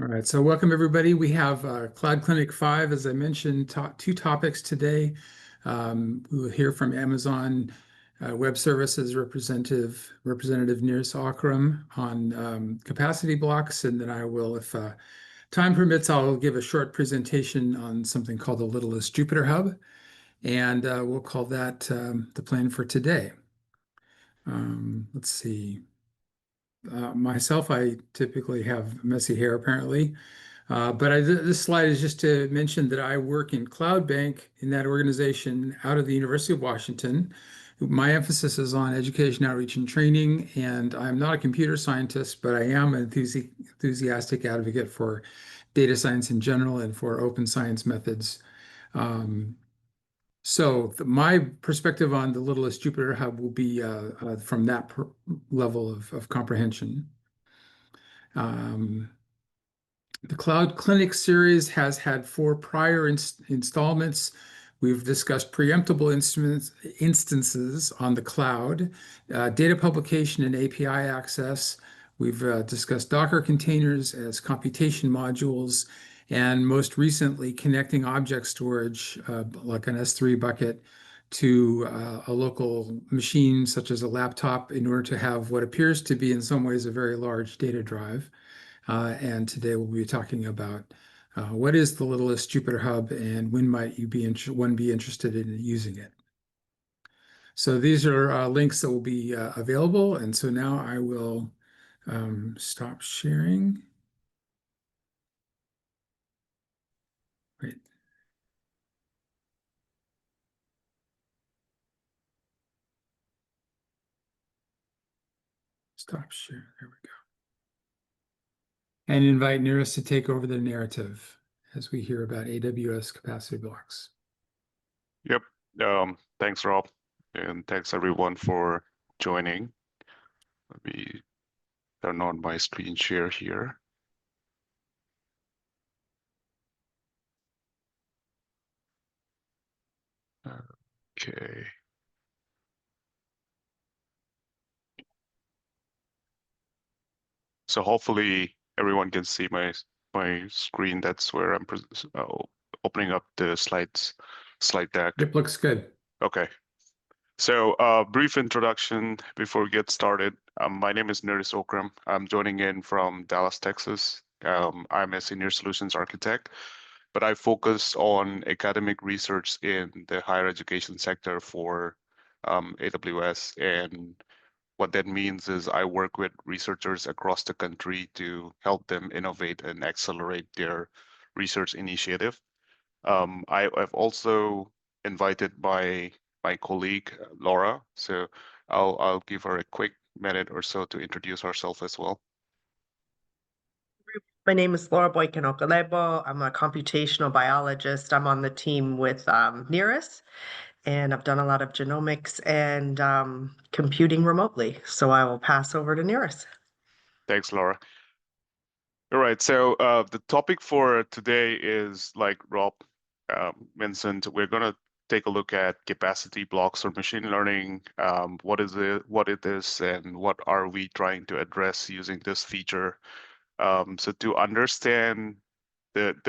All right, so welcome everybody. We have Cloud Clinic 5, as I mentioned, two topics today. We will hear from Amazon Web Services Representative Niris Okram on capacity blocks, and then I will, if time permits, I'll give a short presentation on something called the Littlest JupterHub, and we'll call that the plan for today. Let's see. Myself, I typically have messy hair, apparently. But this slide is just to mention that I work in Cloud Bank in that organization out of the University of Washington. My emphasis is on education, outreach, and training, and I'm not a computer scientist, but I am an enthusiastic advocate for data science in general and for open science methods. My perspective on the Littlest JupterHub will be from that level of comprehension. The Cloud Clinic series has had 4 prior installments. We've discussed preemptible instances on the cloud, data publication and API access. We've discussed Docker containers as computation modules, and most recently, connecting object storage, like an S3 bucket, to a local machine, such as a laptop, in order to have what appears to be, in some ways, a very large data drive. And today we'll be talking about what is the Littlest JupterHub and when might one be interested in using it. So these are links that will be available. And so now I will stop sharing. Wait. Stop share. There we go. And invite Niris to take over the narrative as we hear about AWS capacity blocks. Yep. Thanks, Rob. And thanks everyone for joining. Let me turn on my screen share here. Okay. So hopefully everyone can see my screen. That's where I'm opening up the slide deck. It looks good. Okay. So brief introduction before we get started. My name is Niris Okram. I'm joining in from Dallas, Texas. I'm a senior solutions architect, but I focus on academic research in the higher education sector for AWS. And what that means is I work with researchers across the country to help them innovate and accelerate their research initiative. I've also invited my colleague, Laura. So I'll give her a quick minute or so to introduce herself as well. My name is Laura Boykin-Okalebo. I'm a computational biologist. I'm on the team with Niris, and I've done a lot of genomics and computing remotely. So I will pass over to Niris. Thanks, Laura. All right, so the topic for today is, like Rob mentioned, we're going to take a look at capacity blocks or machine learning. What is it, and what are we trying to address using this feature? So to understand the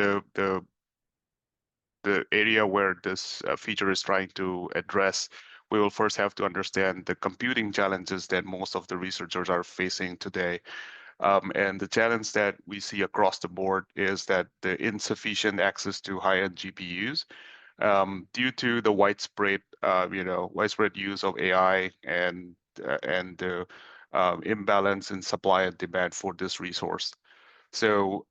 area where this feature is trying to address, we will first have to understand the computing challenges that most of the researchers are facing today. And the challenge that we see across the board is that the insufficient access to high-end GPUs due to the widespread use of AI and the imbalance in supply and demand for this resource. So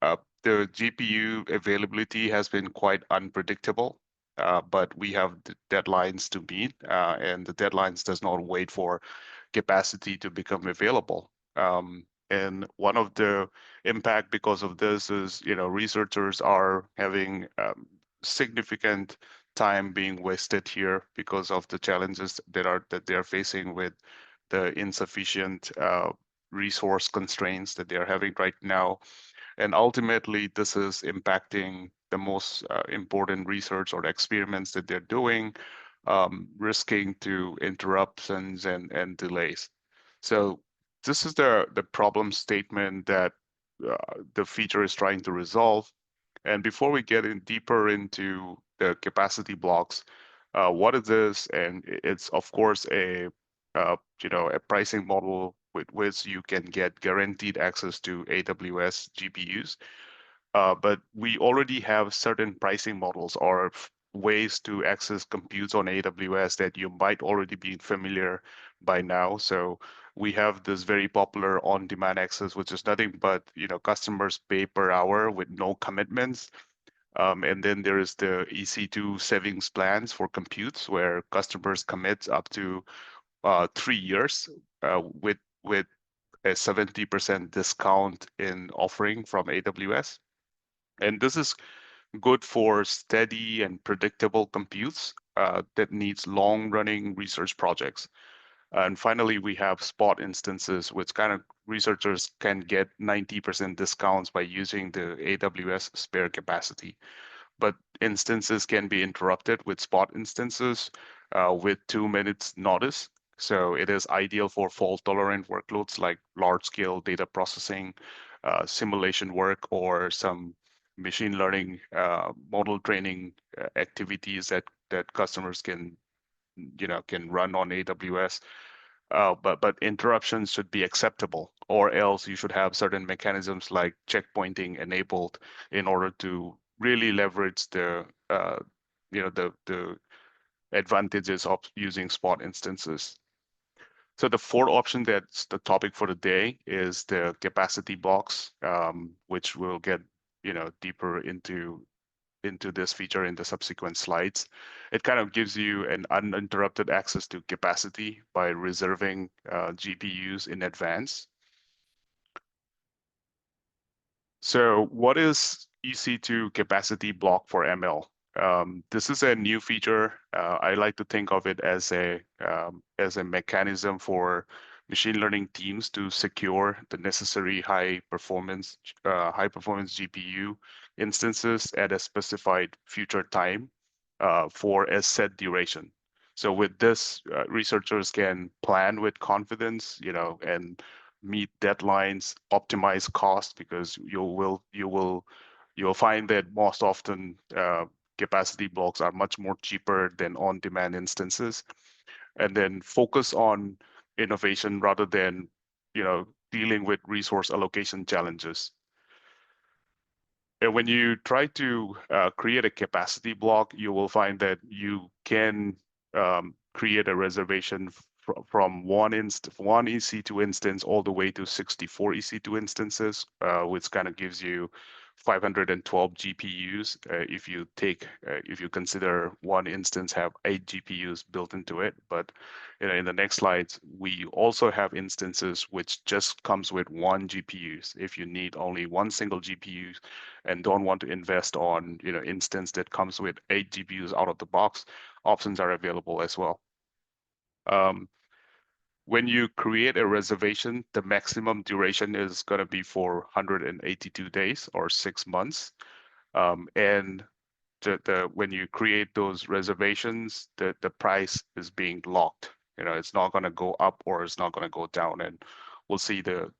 the GPU availability has been quite unpredictable, but we have the deadlines to meet, and the deadlines does not wait for capacity to become available. And one of the impact because of this is, researchers are having significant time being wasted here because of the challenges that they are facing with the insufficient resource constraints that they are having right now. And ultimately, this is impacting the most important research or experiments that they're doing, risking to interruptions and delays. So this is the problem statement that the feature is trying to resolve. And before we get in deeper into the capacity blocks, what it is, and it's of course a a pricing model with which you can get guaranteed access to AWS GPUs. But we already have certain pricing models or ways to access computes on AWS that you might already be familiar by now. So we have this very popular on-demand access, which is nothing but customers pay per hour with no commitments. And then there is the EC2 savings plans for computes, where customers commit up to 3 years with a 70% discount in offering from AWS. And this is good for steady and predictable computes that needs long-running research projects. And finally, we have spot instances, which kind of researchers can get 90% discounts by using the AWS spare capacity. But instances can be interrupted with spot instances with 2 minutes notice. So it is ideal for fault-tolerant workloads like large-scale data processing, simulation work, or some machine learning model training activities that customers can run on AWS. But interruptions should be acceptable, or else you should have certain mechanisms like checkpointing enabled in order to really leverage the advantages of using spot instances. So the fourth option that's the topic for the day is the capacity blocks, which we'll get deeper into this feature in the subsequent slides. It kind of gives you an uninterrupted access to capacity by reserving GPUs in advance. So what is EC2 capacity block for ML? This is a new feature. I like to think of it as a mechanism for machine learning teams to secure the necessary high performance GPU instances at a specified future time for a set duration. So with this, researchers can plan with confidence, and meet deadlines, optimize costs, because you'll find that most often capacity blocks are much more cheaper than on-demand instances, and then focus on innovation rather than dealing with resource allocation challenges. And when you try to create a capacity block, you will find that you can create a reservation from one EC2 instance all the way to 64 EC2 instances, which kind of gives you 512 GPUs if you consider one instance have 8 GPUs built into it. But in the next slides, we also have instances which just comes with 1 GPUs. If you need only one single GPU and don't want to invest on instance that comes with 8 GPUs out of the box, options are available as well. When you create a reservation, the maximum duration is going to be for 182 days or 6 months. And when you create those reservations, the price is being locked. It's not going to go up or it's not going to go down. And we'll see the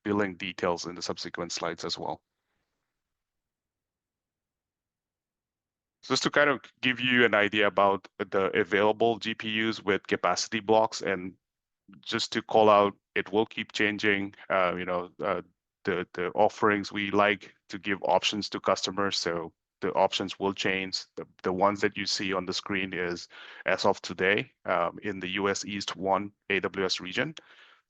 billing details in the subsequent slides as well. Just to kind of give you an idea about the available GPUs with capacity blocks, and just to call out, it will keep changing. The offerings, we like to give options to customers, so the options will change. The ones that you see on the screen is as of today in the US East 1 AWS region.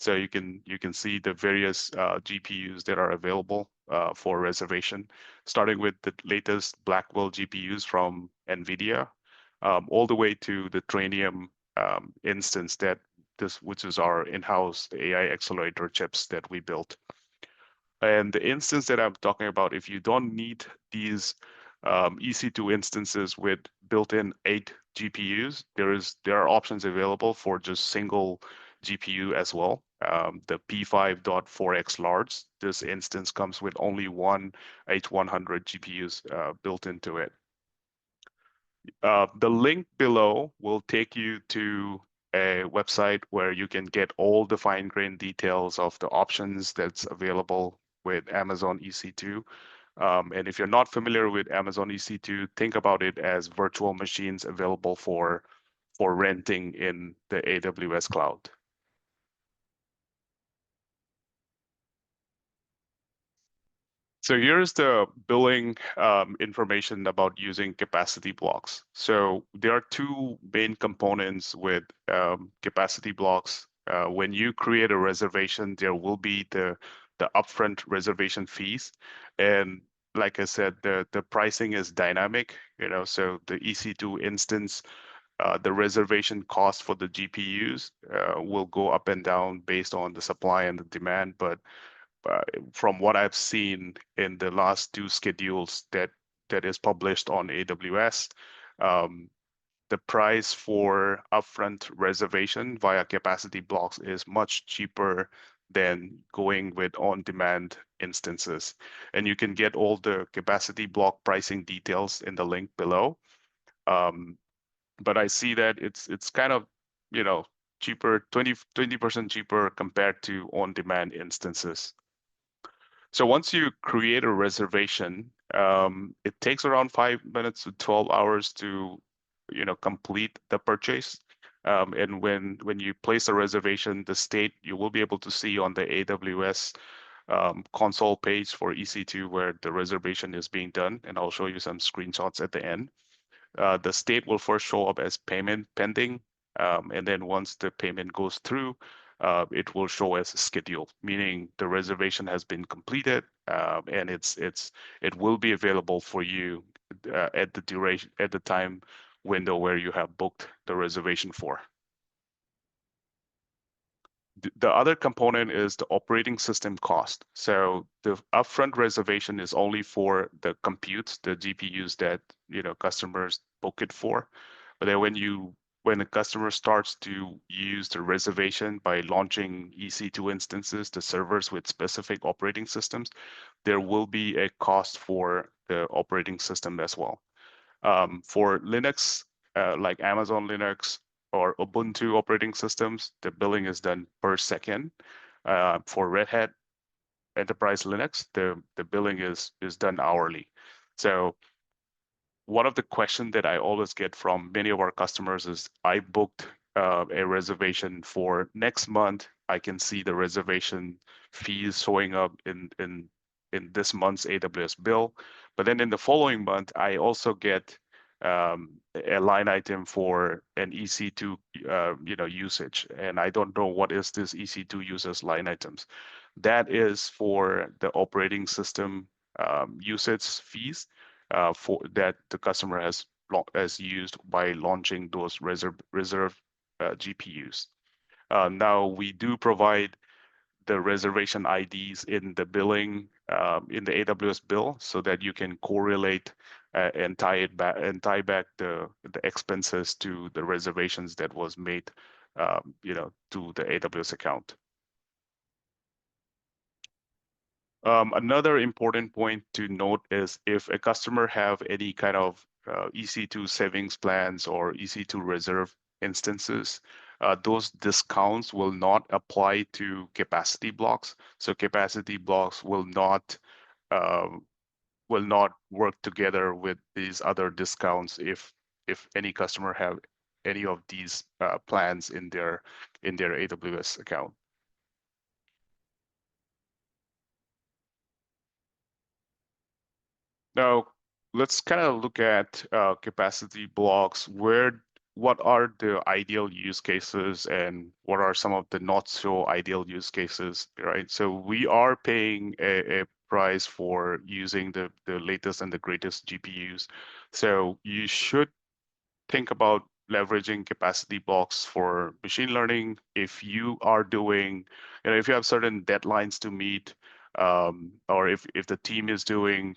So you can see the various GPUs that are available for reservation, starting with the latest Blackwell GPUs from NVIDIA, all the way to the Trainium instance which is our in-house AI accelerator chips that we built. And the instance that I'm talking about, if you don't need these EC2 instances with built-in 8 GPUs, there are options available for just single GPU as well. The P5.4x large, this instance comes with only one H100 GPUs built into it. The link below will take you to a website where you can get all the fine-grained details of the options that's available with Amazon EC2. And if you're not familiar with Amazon EC2, think about it as virtual machines available for renting in the AWS cloud. So here's the billing information about using capacity blocks. So there are two main components with capacity blocks. When you create a reservation, there will be the upfront reservation fees, and like I said, the pricing is dynamic. So the EC2 instance, the reservation cost for the GPUs will go up and down based on the supply and the demand, but from what I've seen in the last two schedules that is published on AWS, the price for upfront reservation via capacity blocks is much cheaper than going with on-demand instances. And you can get all the capacity block pricing details in the link below. But I see that it's kind of, cheaper, 20% cheaper compared to on-demand instances. So once you create a reservation, it takes around 5 minutes to 12 hours to, complete the purchase. And when you place a reservation, the state you will be able to see on the AWS console page for EC2 where the reservation is being done. And I'll show you some screenshots at the end. The state will first show up as payment pending. And then once the payment goes through, it will show as scheduled, meaning the reservation has been completed, and it will be available for you at the time window where you have booked the reservation for. The other component is the operating system cost. So the upfront reservation is only for the compute, the GPUs that customers book it for. But then when the customer starts to use the reservation by launching EC2 instances, the servers with specific operating systems, there will be a cost for the operating system as well. For Linux, like Amazon Linux or Ubuntu operating systems, the billing is done per second. For Red Hat Enterprise Linux, the billing is done hourly. So one of the questions that I always get from many of our customers is, I booked a reservation for next month. I can see the reservation fees showing up in this month's AWS bill. But then in the following month, I also get a line item for an EC2 usage. And I don't know what is this EC2 users line items. That is for the operating system usage fees for that the customer has used by launching those reserve GPUs. Now we do provide the reservation IDs in the billing in the AWS bill, so that you can correlate and tie back the expenses to the reservations that was made, to the AWS account. Another important point to note is if a customer have any kind of EC2 savings plans or EC2 reserve instances, those discounts will not apply to capacity blocks. So capacity blocks will not work together with these other discounts if any customer have any of these plans in their AWS account. Now, let's kind of look at capacity blocks. What are the ideal use cases and what are some of the not so ideal use cases, right? So we are paying a price for using the latest and the greatest GPUs. So you should think about leveraging capacity blocks for machine learning. If you are doing, if you have certain deadlines to meet, or if the team is doing,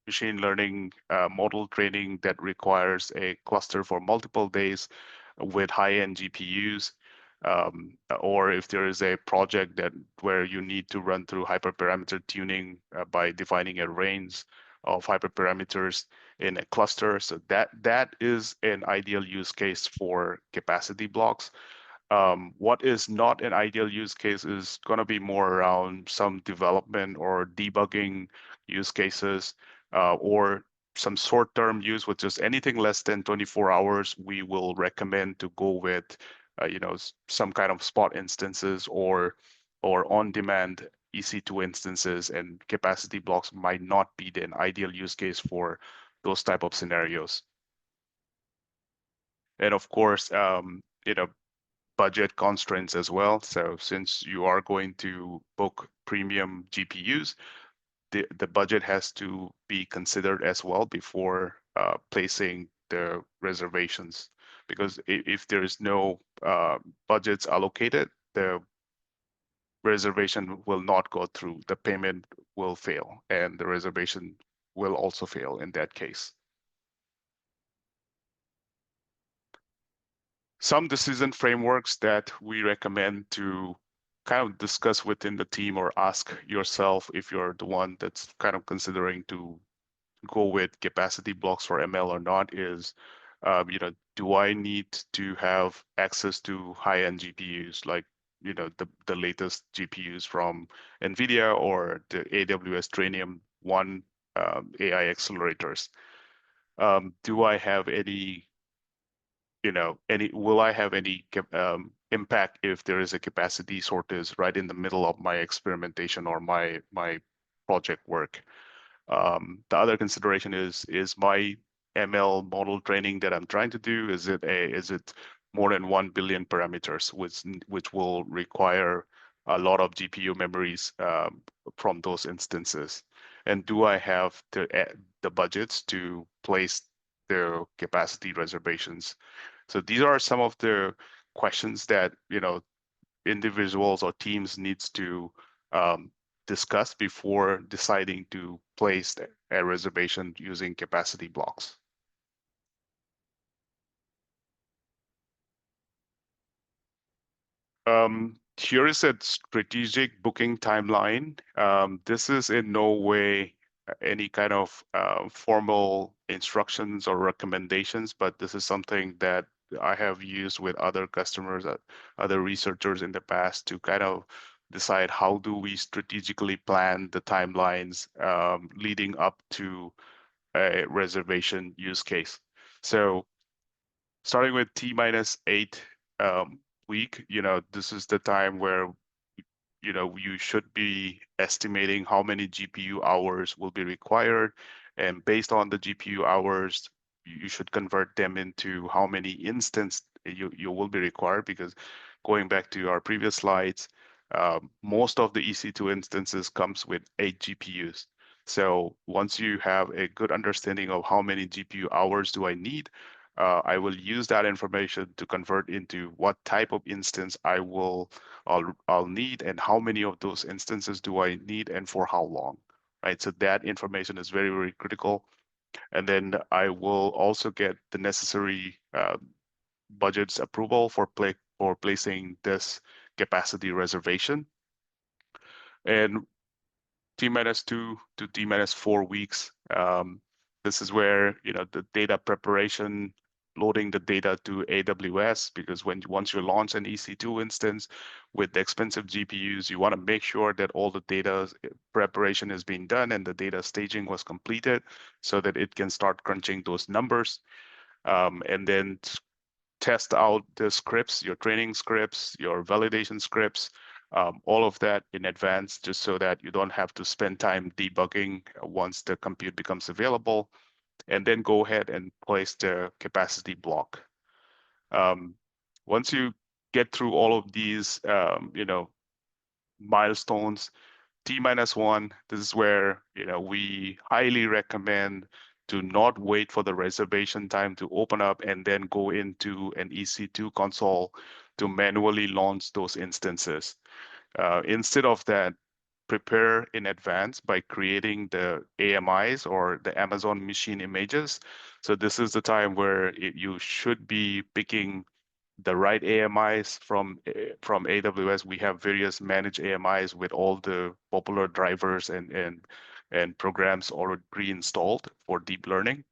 machine learning model training that requires a cluster for multiple days with high-end GPUs, or if there is a project where you need to run through hyperparameter tuning by defining a range of hyperparameters in a cluster. So that is an ideal use case for capacity blocks. What is not an ideal use case is going to be more around some development or debugging use cases, or some short-term use with just anything less than 24 hours. We will recommend to go with, some kind of spot instances or on-demand EC2 instances, and capacity blocks might not be the ideal use case for those type of scenarios. And of course, budget constraints as well. So since you are going to book premium GPUs, the budget has to be considered as well before placing the reservations. Because if there is no budgets allocated, the reservation will not go through. The payment will fail, and the reservation will also fail in that case. Some decision frameworks that we recommend to kind of discuss within the team, or ask yourself if you're the one that's kind of considering to go with capacity blocks for ML or not, is, do I need to have access to high-end GPUs, like, the latest GPUs from NVIDIA or the AWS Trainium 1 AI accelerators? Do I have any will I have any impact if there is a capacity shortage right in the middle of my experimentation or my project work? The other consideration is my ML model training that I'm trying to do, is it more than 1 billion parameters, which will require a lot of GPU memories from those instances? And do I have the budgets to place the capacity reservations? So these are some of the questions that individuals or teams needs to discuss before deciding to place a reservation using capacity blocks. Here is a strategic booking timeline. This is in no way any kind of formal instructions or recommendations, but this is something that I have used with other customers, other researchers in the past, to kind of decide how do we strategically plan the timelines leading up to a reservation use case. So starting with T-8 week, this is the time where you should be estimating how many GPU hours will be required, and based on the GPU hours, you should convert them into how many instances you will be required. Because going back to our previous slides, most of the EC2 instances comes with 8 GPUs. So once you have a good understanding of how many GPU hours do I need, I will use that information to convert into what type of instance I'll need, and how many of those instances do I need, and for how long, right? So that information is very, very critical. And then I will also get the necessary budgets approval for placing this capacity reservation. And T-2 to T-4 weeks, this is where the data preparation, loading the data to AWS, because once you launch an EC2 instance with the expensive GPUs, you want to make sure that all the data preparation is being done and the data staging was completed, so that it can start crunching those numbers. And then test out the scripts, your training scripts, your validation scripts, all of that in advance, just so that you don't have to spend time debugging once the compute becomes available, and then go ahead and place the capacity block. Once you get through all of these, milestones, T-1, this is where we highly recommend to not wait for the reservation time to open up and then go into an EC2 console to manually launch those instances. Instead of that, prepare in advance by creating the AMIs, or the Amazon machine images. So this is the time where you should be picking the right AMIs from AWS. We have various managed AMIs with all the popular drivers and programs already pre-installed for deep learning.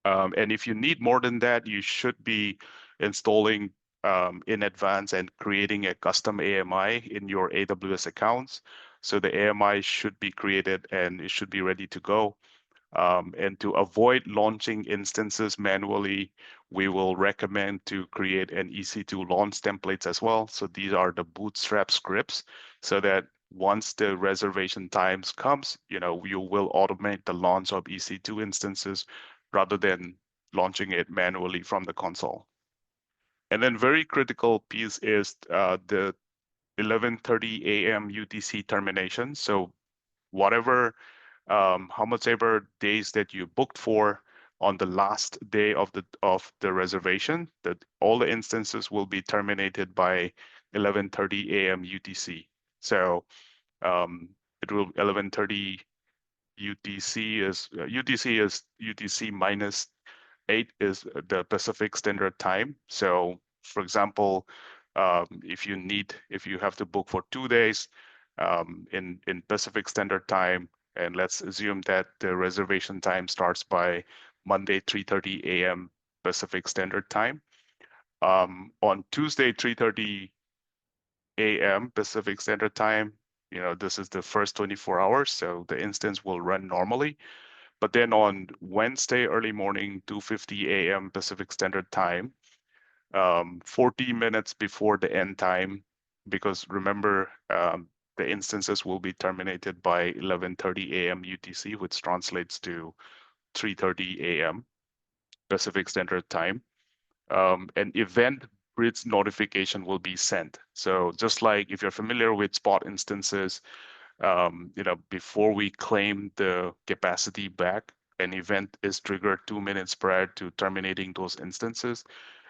And if you need more than that, you should be installing in advance and creating a custom AMI in your AWS accounts. So the AMI should be created and it should be ready to go. And to avoid launching instances manually, we will recommend to create an EC2 launch templates as well. So these are the bootstrap scripts, so that once the reservation times comes, you will automate the launch of EC2 instances rather than launching it manually from the console. And then very critical piece is the 11:30 a.m. UTC termination. So whatever how much ever days that you booked for on the last day of the reservation, that all the instances will be terminated by 11:30 a.m. UTC. So it will 11:30 UTC is UTC minus 8 is the Pacific Standard Time. So for example, if you have to book for 2 days in Pacific Standard Time, and let's assume that the reservation time starts by Monday 3:30 a.m. Pacific Standard Time. On Tuesday 3:30 a.m. Pacific Standard Time, this is the first 24 hours, so the instance will run normally. But then on Wednesday early morning 2:50 a.m. Pacific Standard Time, 40 minutes before the end time, because remember, the instances will be terminated by 11:30 a.m. UTC, which translates to 3:30 a.m. Pacific Standard Time. An event bridge notification will be sent. So just like if you're familiar with spot instances, before we claim the capacity back, an event is triggered 2 minutes prior to terminating those instances.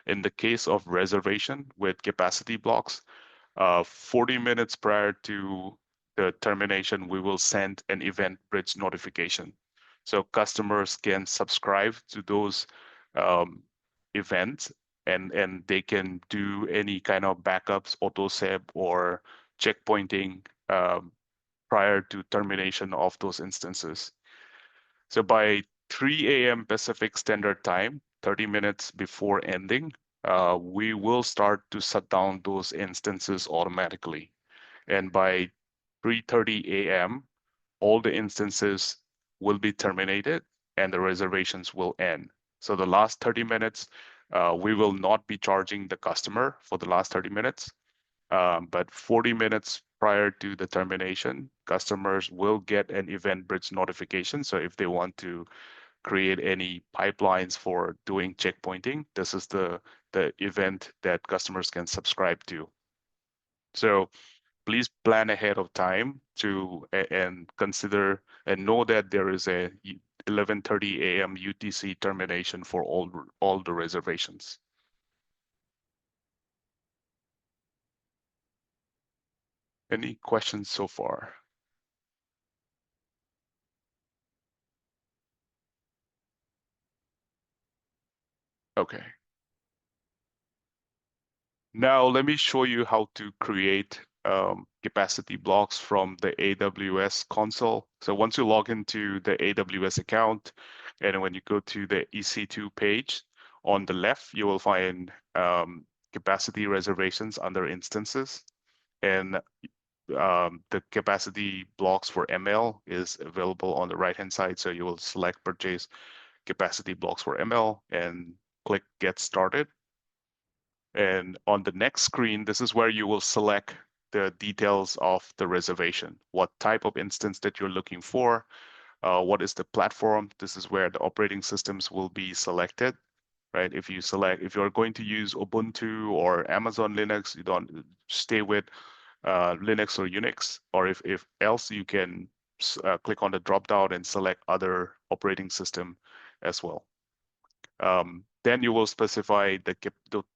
In the case of reservation with capacity blocks, 40 minutes prior to the termination, we will send an event bridge notification. So customers can subscribe to those events, and they can do any kind of backups, auto-save, or checkpointing prior to termination of those instances. So by 3 a.m. Pacific Standard Time, 30 minutes before ending, we will start to shut down those instances automatically. And by 3:30 a.m., all the instances will be terminated and the reservations will end. So the last 30 minutes, we will not be charging the customer for the last 30 minutes. But 40 minutes prior to the termination, customers will get an event bridge notification. So if they want to create any pipelines for doing checkpointing, this is the event that customers can subscribe to. So please plan ahead of time and consider and know that there is a 11:30 a.m. UTC termination for all the reservations. Any questions so far? Okay. Now let me show you how to create capacity blocks from the AWS console. So once you log into the AWS account, and when you go to the EC2 page, on the left, you will find capacity reservations under instances. And the capacity blocks for ML is available on the right-hand side. So you will select purchase capacity blocks for ML and click get started. And on the next screen, this is where you will select the details of the reservation, what type of instance that you're looking for, what is the platform. This is where the operating systems will be selected, right? If you're going to use Ubuntu or Amazon Linux, you don't stay with Linux or Unix, or if else, you can click on the drop down and select other operating system as well. Then you will specify the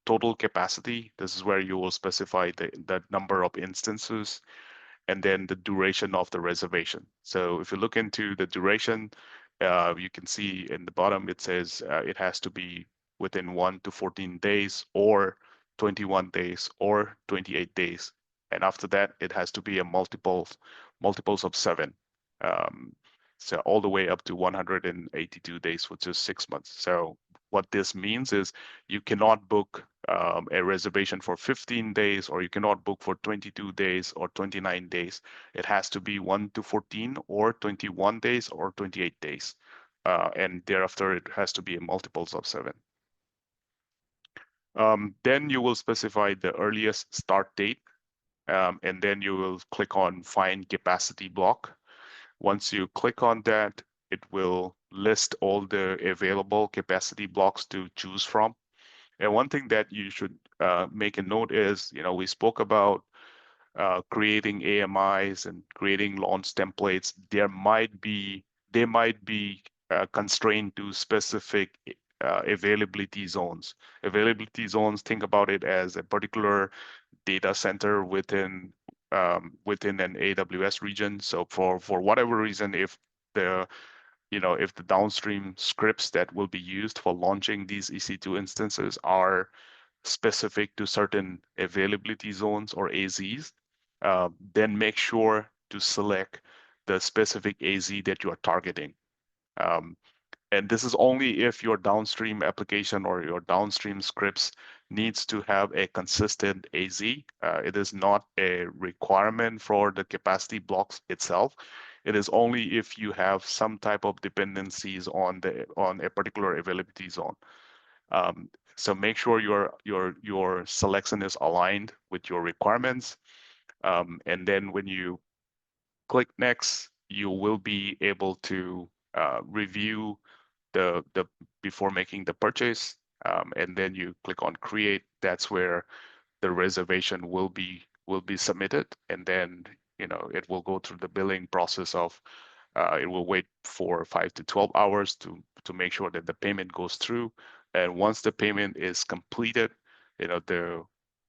total capacity. This is where you will specify the number of instances, and then the duration of the reservation. So if you look into the duration, you can see in the bottom it says it has to be within 1 to 14 days, or 21 days, or 28 days. And after that, it has to be a multiples of 7. So all the way up to 182 days, which is 6 months. So what this means is you cannot book a reservation for 15 days, or you cannot book for 22 days or 29 days. It has to be 1 to 14 or 21 days or 28 days. And thereafter, it has to be multiples of 7. Then you will specify the earliest start date, and then you will click on Find Capacity Block. Once you click on that, it will list all the available capacity blocks to choose from. And one thing that you should make a note is, we spoke about creating AMIs and creating launch templates. They might be constrained to specific availability zones. Availability zones, think about it as a particular data center within an AWS region. So for whatever reason, if the downstream scripts that will be used for launching these EC2 instances are specific to certain availability zones or AZs, then make sure to select the specific AZ that you are targeting. And this is only if your downstream application or your downstream scripts needs to have a consistent AZ. It is not a requirement for the capacity blocks itself. It is only if you have some type of dependencies on a particular availability zone. So make sure your selection is aligned with your requirements. And then when you click next, you will be able to review the before making the purchase, and then you click on create. That's where the reservation will be submitted, and then it will go through the billing process of it will wait for 5 to 12 hours to make sure that the payment goes through. And once the payment is completed, the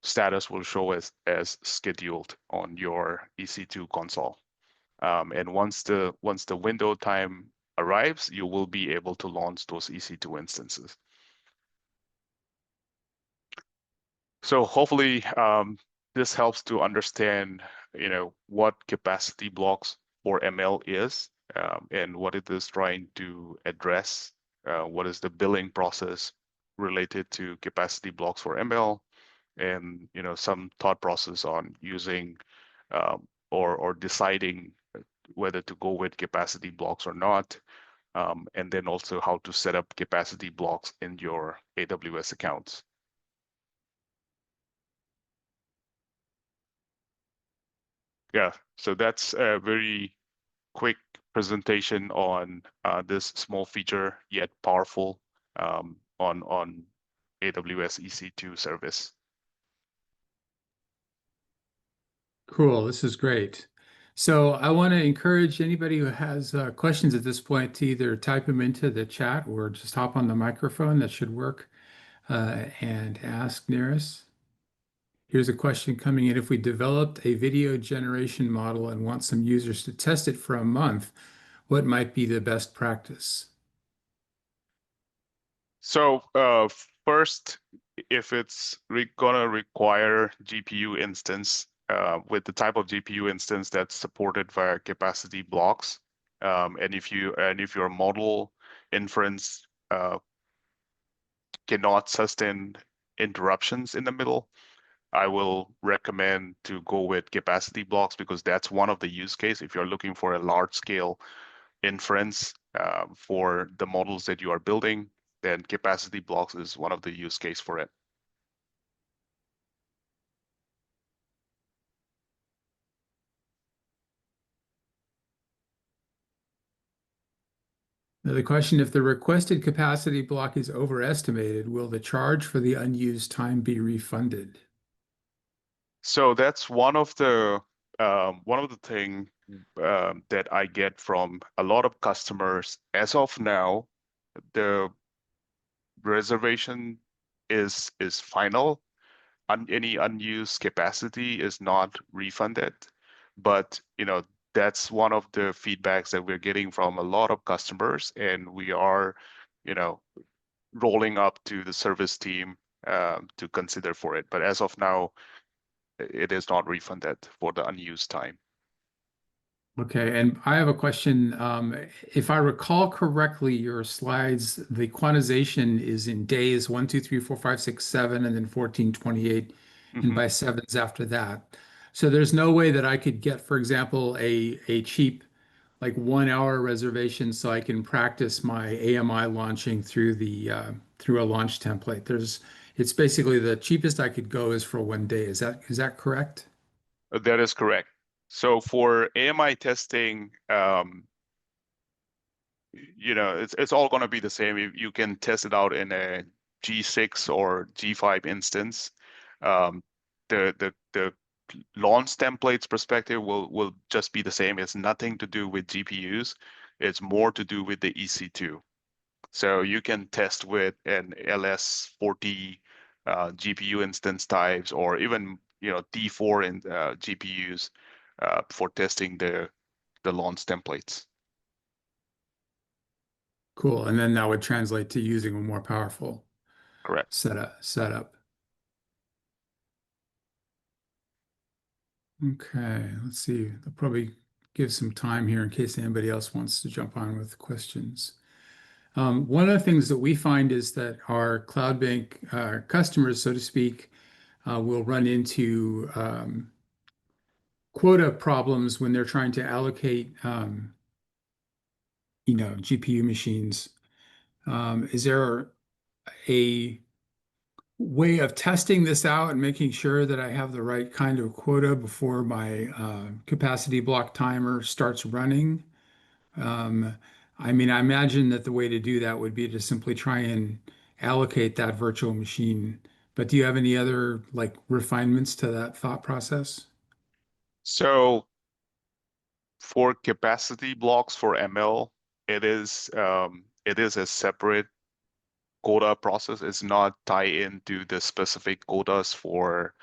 status will show as scheduled on your EC2 console. And once the window time arrives, you will be able to launch those EC2 instances. So hopefully this helps to understand, what capacity blocks for ML is, and what it is trying to address. What is the billing process related to capacity blocks for ML, and some thought process on using or deciding whether to go with capacity blocks or not, and then also how to set up capacity blocks in your AWS accounts. Yeah, so that's a very quick presentation on this small feature yet powerful on AWS EC2 service. Cool. This is great. So I want to encourage anybody who has questions at this point to either type them into the chat or just hop on the microphone. That should work, and ask Niris. Here's a question coming in. If we developed a video generation model and want some users to test it for a month, what might be the best practice? So first, if it's gonna require GPU instance, with the type of GPU instance that's supported via capacity blocks, and if your model inference cannot sustain interruptions in the middle, I will recommend to go with capacity blocks, because that's one of the use case. If you're looking for a large scale inference for the models that you are building, then capacity blocks is one of the use case for it. Now the question, if the requested capacity block is overestimated, will the charge for the unused time be refunded? So that's one of the thing that I get from a lot of customers. As of now, the reservation is final. Any unused capacity is not refunded, but that's one of the feedbacks that we're getting from a lot of customers, and we are rolling up to the service team to consider for it. But as of now, it is not refunded for the unused time. Okay, and I have a question. If I recall correctly, your slides, the quantization is in days 1, 2, 3, 4, 5, 6, 7, and then 14, 28, and Hmm. by sevens after that. So there's no way that I could get, for example, a cheap like 1 hour reservation so I can practice my AMI launching through the through a launch template. It's basically the cheapest I could go is for 1 day. Is that correct? That is correct. So for AMI testing, it's all going to be the same. You can test it out in a G6 or G5 instance. Um, the launch templates perspective will just be the same. It's nothing to do with GPUs. It's more to do with the EC2. So you can test with an LS40 GPU instance types, or even D4 in GPUs for testing the launch templates. Cool. And then that would translate to using a more powerful Correct. setup. Okay, let's see. I'll probably give some time here in case anybody else wants to jump on with questions. One of the things that we find is that our cloud bank customers, so to speak, will run into quota problems when they're trying to allocate, GPU machines. Is there a way of testing this out and making sure that I have the right kind of quota before my capacity block timer starts running? Um, I mean, I imagine that the way to do that would be to simply try and allocate that virtual machine. But do you have any other like refinements to that thought process? So for capacity blocks for ML, it is a separate quota process. It's not tied into the specific quotas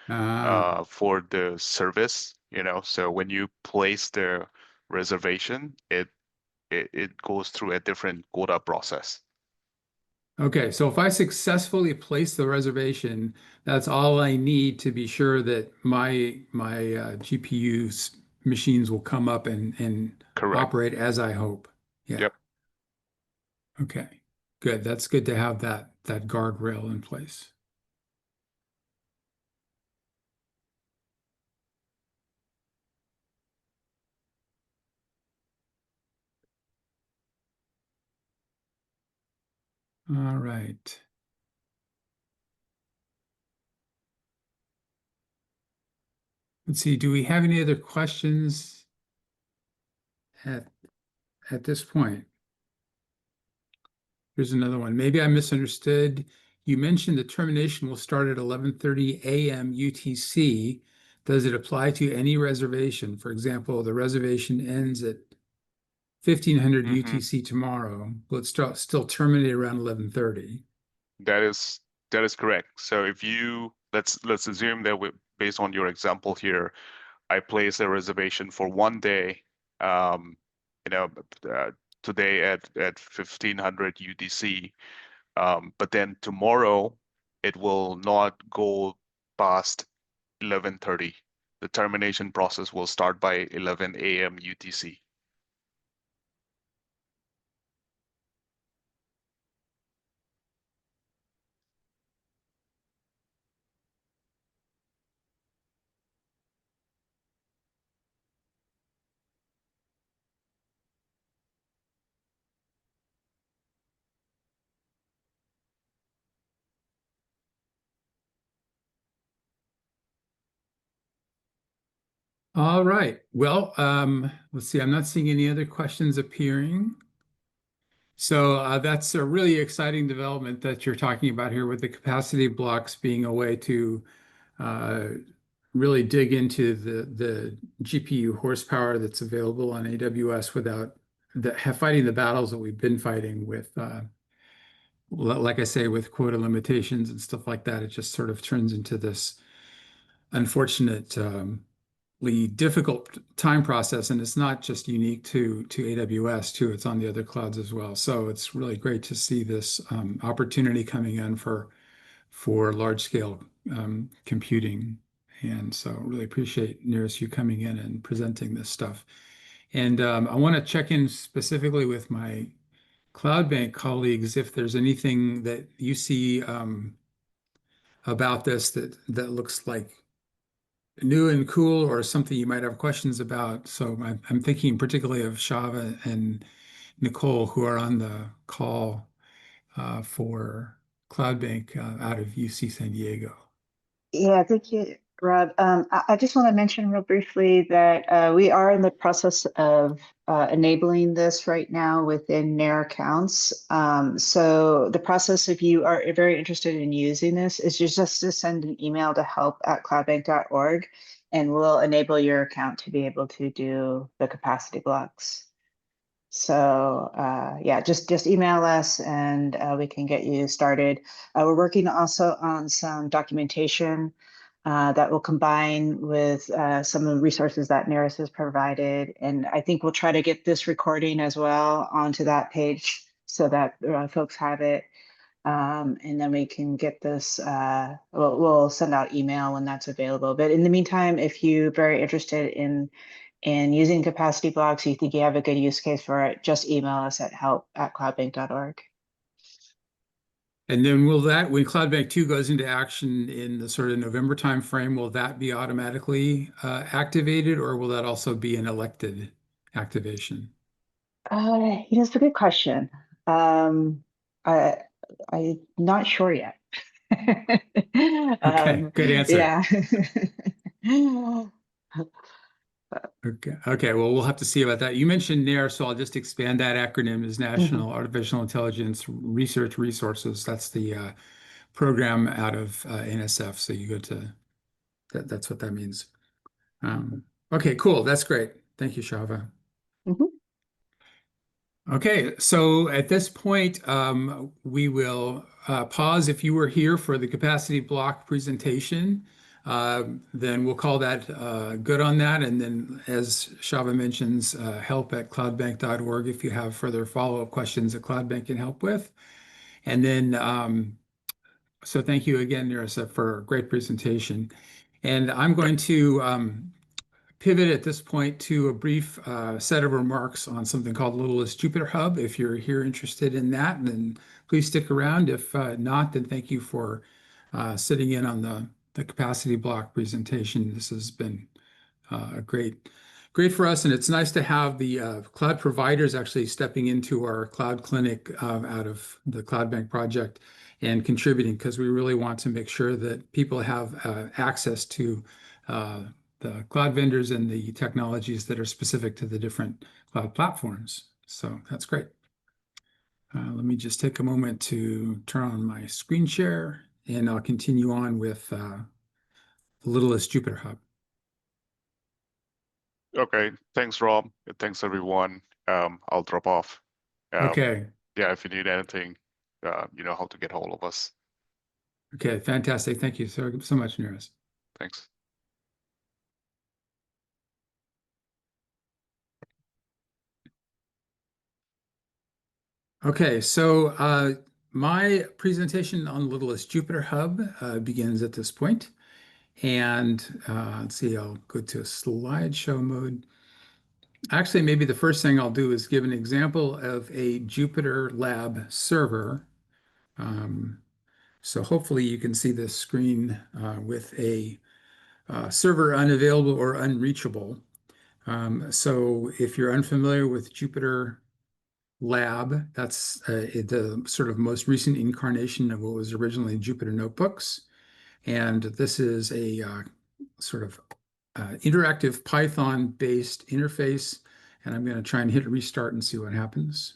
Ah, for the service. So when you place the reservation, it goes through a different quota process. okay. So if I successfully place the reservation, that's all I need to be sure that my GPU machines will come up and Correct. operate as I hope. Yeah. Yep. Okay. Good. That's good to have that guardrail in place. All right. Let's see. Do we have any other questions at at this point? Here's another one. Maybe I misunderstood. You mentioned the termination will start at 11:30 a.m. UTC. Does it apply to any reservation? For example, the reservation ends at 1500 Hmm. UTC tomorrow. Will it still terminate around 11:30? That is that is correct. So if you let's assume that based on your example here, I place a reservation for 1 day, um, you know, uh, today at 1500 UTC. But then tomorrow it will not go past 11:30. The termination process will start by 11 a.m. UTC. All right. Well, let's see. I'm not seeing any other questions appearing. So that's a really exciting development that you're talking about here with the capacity blocks being a way to uh, really dig into the GPU horsepower that's available on AWS without fighting the battles that we've been fighting with, like I say, with quota limitations and stuff like that. It just sort of turns into this unfortunate difficult time process, and it's not just unique to AWS too. It's on the other clouds as well. So it's really great to see this opportunity coming in for large scale computing. And so really appreciate Niris you coming in and presenting this stuff. And I want to check in specifically with my CloudBank colleagues if there's anything that you see about this that looks like new and cool or something you might have questions about. So I'm thinking particularly of Shava and Nicole, who are on the call for CloudBank out of UC San Diego. Yeah, thank you, Rob. I just want to mention real briefly that we are in the process of enabling this right now within NAIR accounts. So the process, if you are very interested in using this, is just to send an email to help@cloudbank.org, and we'll enable your account to be able to do the capacity blocks. So yeah, just email us and we can get you started. We're working also on some documentation that will combine with some of the resources that NARIS has provided. And I think we'll try to get this recording as well onto that page so that folks have it. And then we can get this, we'll send out email when that's available. But in the meantime, if you're very interested in using capacity blocks, you think you have a good use case for it, just email us at help@cloudbank.org. And then will that, when CloudBank 2 goes into action in the sort of November timeframe, will that be automatically activated, or will that also be an elected activation? It's a good question. I, I'm not sure yet. Okay, good answer. Yeah. Okay. Well, we'll have to see about that. You mentioned NAIR, so I'll just expand that acronym as National Artificial Intelligence Research Resources. That's the program out of NSF. So you go to that. That's what that means. Okay, cool. That's great. Thank you, Shava. Mhm. Okay, so at this point, we will pause. If you were here for the capacity block presentation, then we'll call that good on that. And then, as Shava mentions, help@cloudbank.org if you have further follow-up questions that CloudBank can help with. And then, so thank you again, Nirasa, for a great presentation. And I'm going to pivot at this point to a brief set of remarks on something called Littlest JupterHub. If you're here interested in that, then please stick around. If not, then thank you for sitting in on the capacity block presentation. This has been great for us, and it's nice to have the cloud providers actually stepping into our cloud clinic out of the CloudBank project and contributing, because we really want to make sure that people have access to the cloud vendors and the technologies that are specific to the different cloud platforms. So that's great. Let me just take a moment to turn on my screen share, and I'll continue on with the Littlest JupterHub. Okay, thanks, Rob. Thanks, everyone. I'll drop off. Okay. Yeah, if you need anything, you know how to get hold of us. Okay, fantastic. Thank you so much, Niris. Thanks. Okay, so my presentation on Littlest JupterHub begins at this point. And let's see, I'll go to slideshow mode. Actually, maybe the first thing I'll do is give an example of a Jupyter Lab server. So hopefully you can see this screen with a server unavailable or unreachable. So if you're unfamiliar with Jupyter Lab, that's the sort of most recent incarnation of what was originally Jupyter Notebooks. And this is a sort of interactive Python-based interface. And I'm going to try and hit restart and see what happens.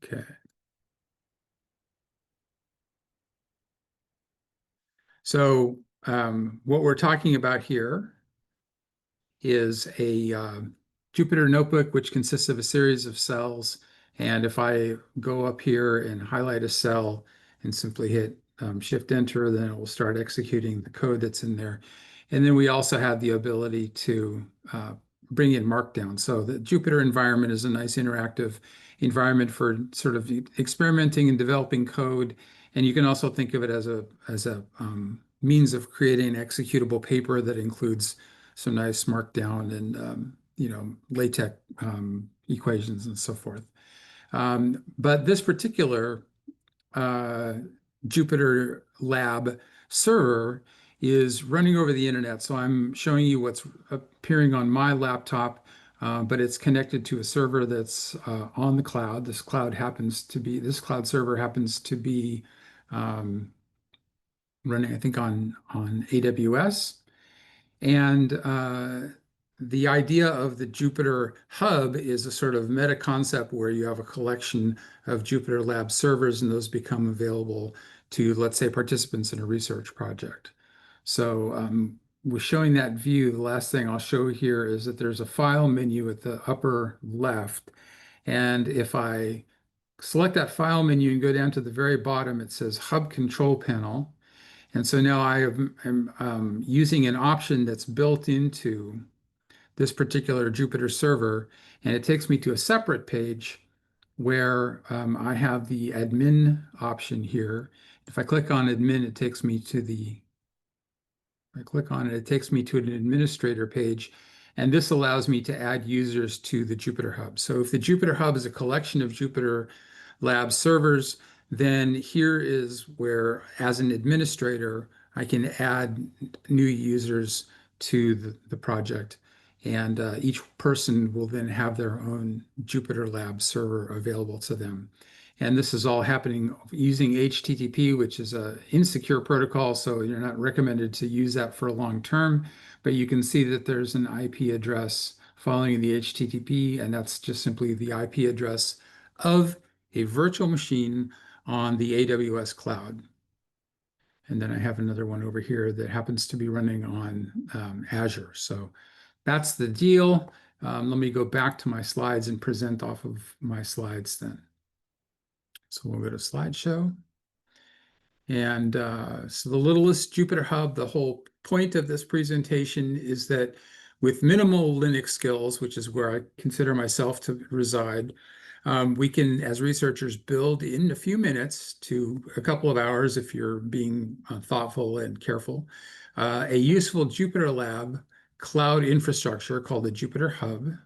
Okay. So what we're talking about here is a Jupyter Notebook, which consists of a series of cells. And if I go up here and highlight a cell and simply hit Shift Enter, then it will start executing the code that's in there. And then we also have the ability to bring in Markdown. So the Jupyter environment is a nice interactive environment for sort of experimenting and developing code And you can also think of it as a means of creating executable paper that includes some nice markdown and LaTeX equations and so forth. But this particular Jupyter Lab server is running over the internet. So I'm showing you what's appearing on my laptop, but it's connected to a server that's on the cloud. This cloud server happens to be running, I think, on AWS. And the idea of the JupterHub is a sort of meta concept where you have a collection of Jupyter Lab servers, and those become available to, let's say, participants in a research project. So we're showing that view. The last thing I'll show here is that there's a file menu at the upper left. And if I select that file menu and go down to the very bottom, it says Hub Control Panel. And so now I am using an option that's built into this particular Jupyter server, and it takes me to a separate page where I have the admin option here. If I click on admin, it takes me to an administrator page, and this allows me to add users to the JupyterHub. So if the JupyterHub is a collection of Jupyter Lab servers, then here is where, as an administrator, I can add new users to the project. And each person will then have their own Jupyter Lab server available to them. And this is all happening using HTTP, which is an insecure protocol, so you're not recommended to use that for a long term. But you can see that there's an IP address following the HTTP, and that's just simply the IP address of a virtual machine on the AWS cloud. And then I have another one over here that happens to be running on Azure. So that's the deal. Let me go back to my slides and present off of my slides then. So we'll go to slideshow. And so the Littlest JupyterHub, the whole point of this presentation is that with minimal Linux skills, which is where I consider myself to reside, we can, as researchers, build in a few minutes to a couple of hours, if you're being thoughtful and careful, a useful Jupyter Lab cloud infrastructure called the JupyterHub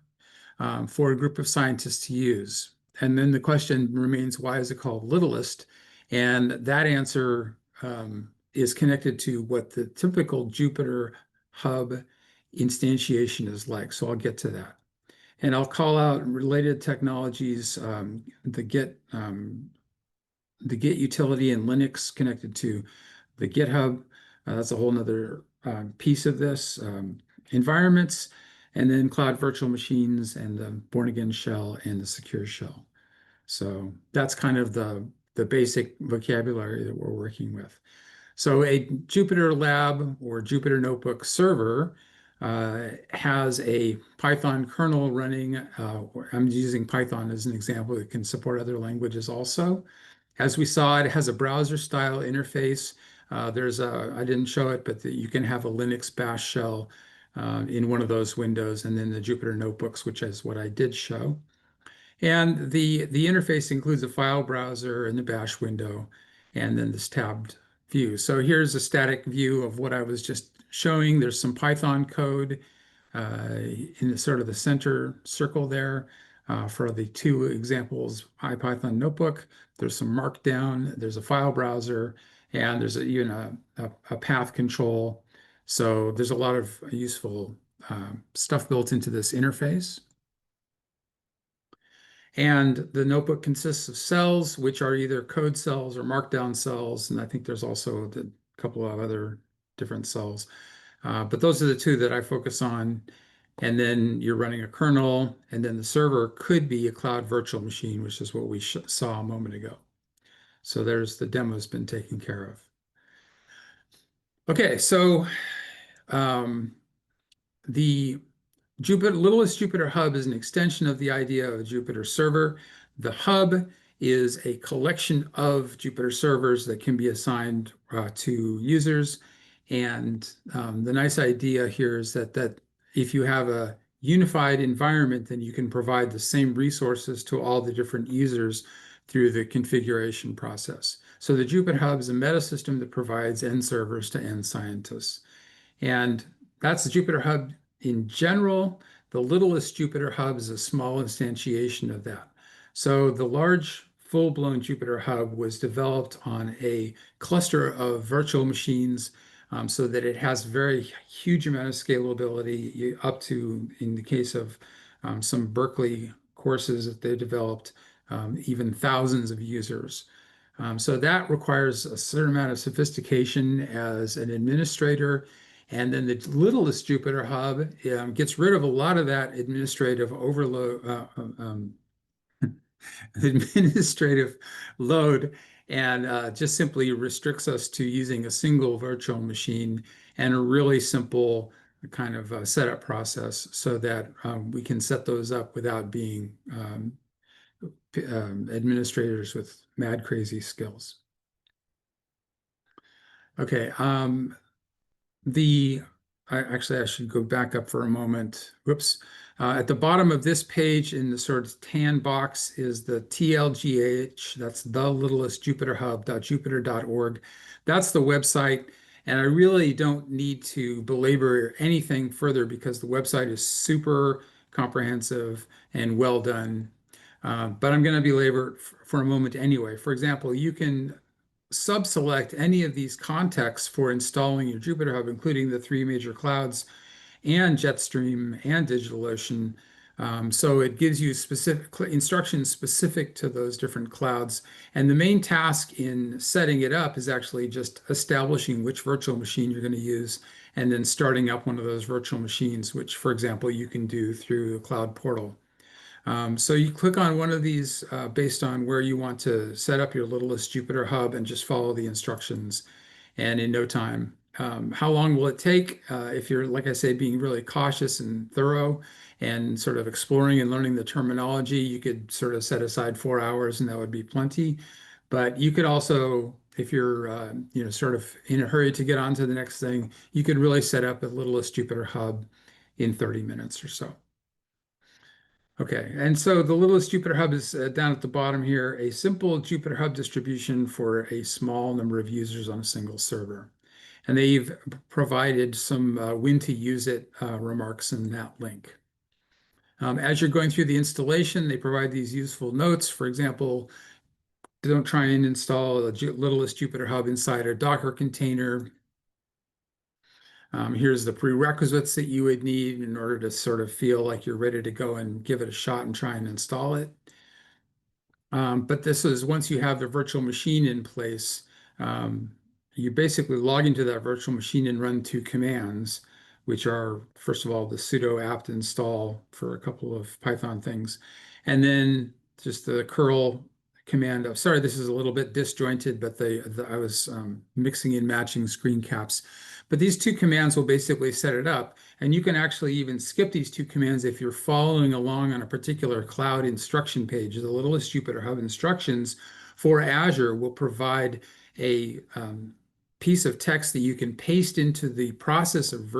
for a group of scientists to use. And then the question remains, why is it called Littlest? And that answer is connected to what the typical JupyterHub instantiation is like. So I'll get to that. And I'll call out related technologies, the Git utility in Linux connected to the GitHub. That's a whole nother piece of this. Environments, and then cloud virtual machines, and the born-again shell and the secure shell. So that's kind of the basic vocabulary that we're working with. So a Jupyter Lab or Jupyter Notebook server has a Python kernel running. I'm using Python as an example. It can support other languages also. As we saw, it has a browser-style interface. I didn't show it, but you can have a Linux bash shell in one of those windows, and then the Jupyter Notebooks, which is what I did show. And the interface includes a file browser and the bash window, and then this tabbed view. So here's a static view of what I was just showing. There's some Python code in the sort of the center circle there for the two examples, IPython Notebook. There's some markdown, there's a file browser, and there's even a path control. So there's a lot of useful stuff built into this interface. And the notebook consists of cells, which are either code cells or markdown cells. And I think there's also a couple of other different cells. But those are the two that I focus on. And then you're running a kernel, and then the server could be a cloud virtual machine, which is what we saw a moment ago. So there's the demo's been taken care of. Okay, so the Littlest JupyterHub is an extension of the idea of a Jupyter server. The hub is a collection of Jupyter servers that can be assigned to users. And the nice idea here is that if you have a unified environment, then you can provide the same resources to all the different users through the configuration process. So the JupyterHub is a meta system that provides end servers to end scientists. And that's the JupyterHub in general. The littlest JupyterHub is a small instantiation of that. So the large full-blown JupyterHub was developed on a cluster of virtual machines, so that it has very huge amount of scalability, up to, in the case of some Berkeley courses that they developed, even thousands of users. So that requires a certain amount of sophistication as an administrator. And then the littlest JupyterHub gets rid of a lot of that administrative overload, administrative load, and just simply restricts us to using a single virtual machine and a really simple kind of setup process, so that we can set those up without being administrators with mad crazy skills. Okay, actually, I should go back up for a moment. Whoops. At the bottom of this page in the sort of tan box is the TLGH. That's the littlest JupyterHub.jupyter.org. That's the website. And I really don't need to belabor anything further because the website is super comprehensive and well done. But I'm going to belabor it for a moment anyway. For example, you can sub-select any of these contexts for installing your JupyterHub, including the 3 major clouds and Jetstream and DigitalOcean. So it gives you specific instructions specific to those different clouds. And the main task in setting it up is actually just establishing which virtual machine you're going to use, and then starting up one of those virtual machines, which, for example, you can do through the Cloud Portal. So you click on one of these based on where you want to set up your littlest JupyterHub, and just follow the instructions, and in no time. How long will it take? If you're, like I say, being really cautious and thorough and sort of exploring and learning the terminology, you could sort of set aside 4 hours and that would be plenty. But you could also, if you're sort of in a hurry to get on to the next thing, you could really set up a littlest JupyterHub in 30 minutes or so. Okay, and so the littlest JupyterHub is down at the bottom here, a simple JupyterHub distribution for a small number of users on a single server. And they've provided some when to use it remarks in that link. As you're going through the installation, they provide these useful notes. For example, don't try and install a littlest JupyterHub inside a Docker container. Here's the prerequisites that you would need in order to sort of feel like you're ready to go and give it a shot and try and install it. But this is once you have the virtual machine in place, you basically log into that virtual machine and run 2 commands, which are, first of all, the sudo apt install for a couple of Python things, and then just the curl command of, sorry, this is a little bit disjointed, but I was mixing and matching screen caps. But these 2 commands will basically set it up. And you can actually even skip these 2 commands if you're following along on a particular cloud instruction page. The littlest JupyterHub instructions for Azure will provide a piece of text that you can paste into the process of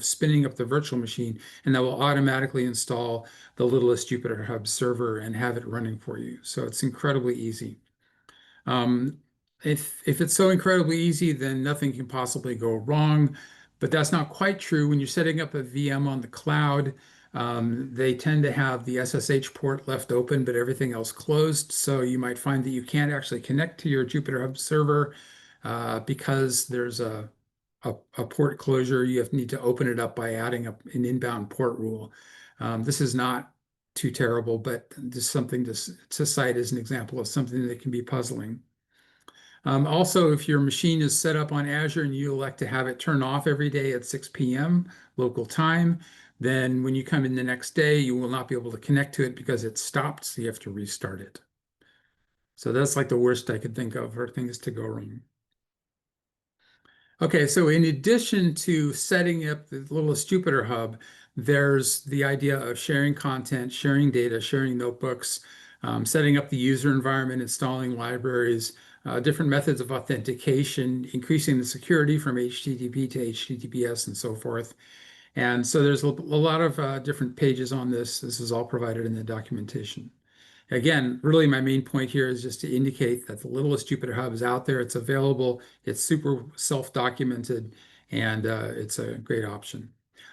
spinning up the virtual machine, and that will automatically install the littlest JupyterHub server and have it running for you. So it's incredibly easy. If it's so incredibly easy, then nothing can possibly go wrong. But that's not quite true. When you're setting up a VM on the cloud, they tend to have the SSH port left open, but everything else closed. So you might find that you can't actually connect to your JupyterHub server because there's a port closure. You need to open it up by adding an inbound port rule. This is not too terrible, but just something to cite as an example of something that can be puzzling. Also, if your machine is set up on Azure and you elect to have it turn off every day at 6 p.m. local time, then when you come in the next day, you will not be able to connect to it because it stopped, so you have to restart it. So that's like the worst I could think of for things to go wrong. Okay, so in addition to setting up the littlest JupyterHub, there's the idea of sharing content, sharing data, sharing notebooks, setting up the user environment, installing libraries, different methods of authentication, increasing the security from HTTP to HTTPS, and so forth. And so there's a lot of different pages on this. This is all provided in the documentation. again, really my main point here is just to indicate that the Littlest JuptyrHub is out there. It's available. It's super self-documented, and it's a great option.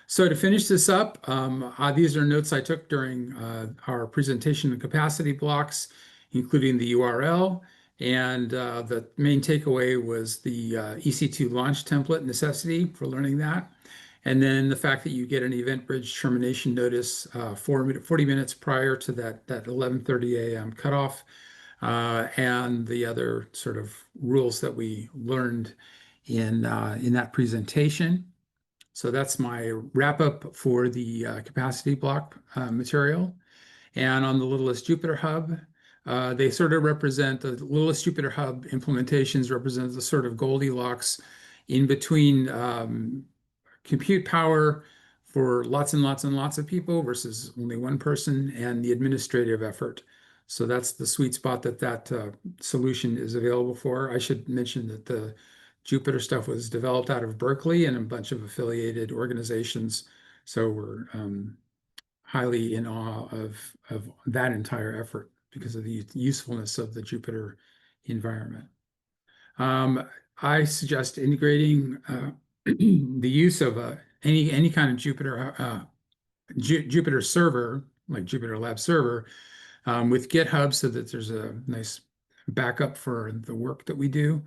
So to finish this up, these are notes I took during our presentation of capacity blocks, including the URL. And the main takeaway was the EC2 launch template necessity for learning that. And then the fact that you get an event bridge termination notice 40 minutes prior to that 11:30 a.m. cutoff, and the other sort of rules that we learned in that presentation. So that's my wrap up for the capacity block material. And on the Littlest JuptyrHub, they sort of represent the Littlest JuptyrHub implementations represent the sort of Goldilocks in between compute power for lots and lots and lots of people versus only one person, and the administrative effort. So that's the sweet spot that solution is available for. I should mention that the Jupyter stuff was developed out of Berkeley and a bunch of affiliated organizations. So we're highly in awe of that entire effort because of the usefulness of the Jupyter environment. I suggest integrating the use of any kind of Jupyter server, like Jupyter Lab server, with GitHub, so that there's a nice backup for the work that we do.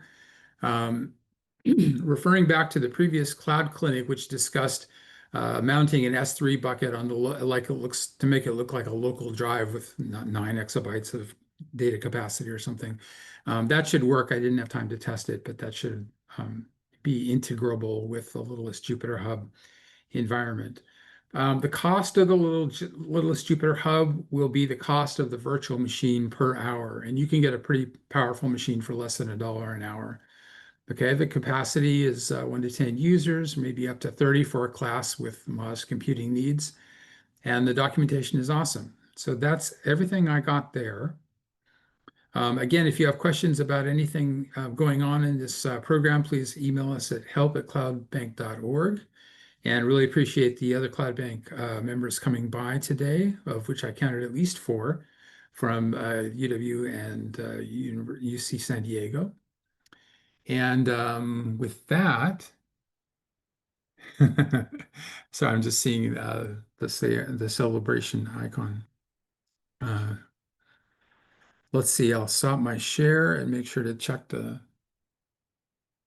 Referring back to the previous Cloud Clinic, which discussed mounting an S3 bucket on the to make it look like a local drive with 9 exabytes of data capacity or something. That should work. I didn't have time to test it, but that should be integrable with the Littlest JuptyrHub environment. The cost of the Littlest JuptyrHub will be the cost of the virtual machine per hour, and you can get a pretty powerful machine for less than $1 an hour. Okay, the capacity is 1 to 10 users, maybe up to 30 for a class with modest computing needs, and the documentation is awesome. So that's everything I got there. Again, if you have questions about anything going on in this program, please email us at help@cloudbank.org. And really appreciate the other CloudBank members coming by today, of which I counted at least 4 from UW and UC San Diego. And with that, so I'm just seeing the celebration icon. Let's see, I'll stop my share and make sure to check the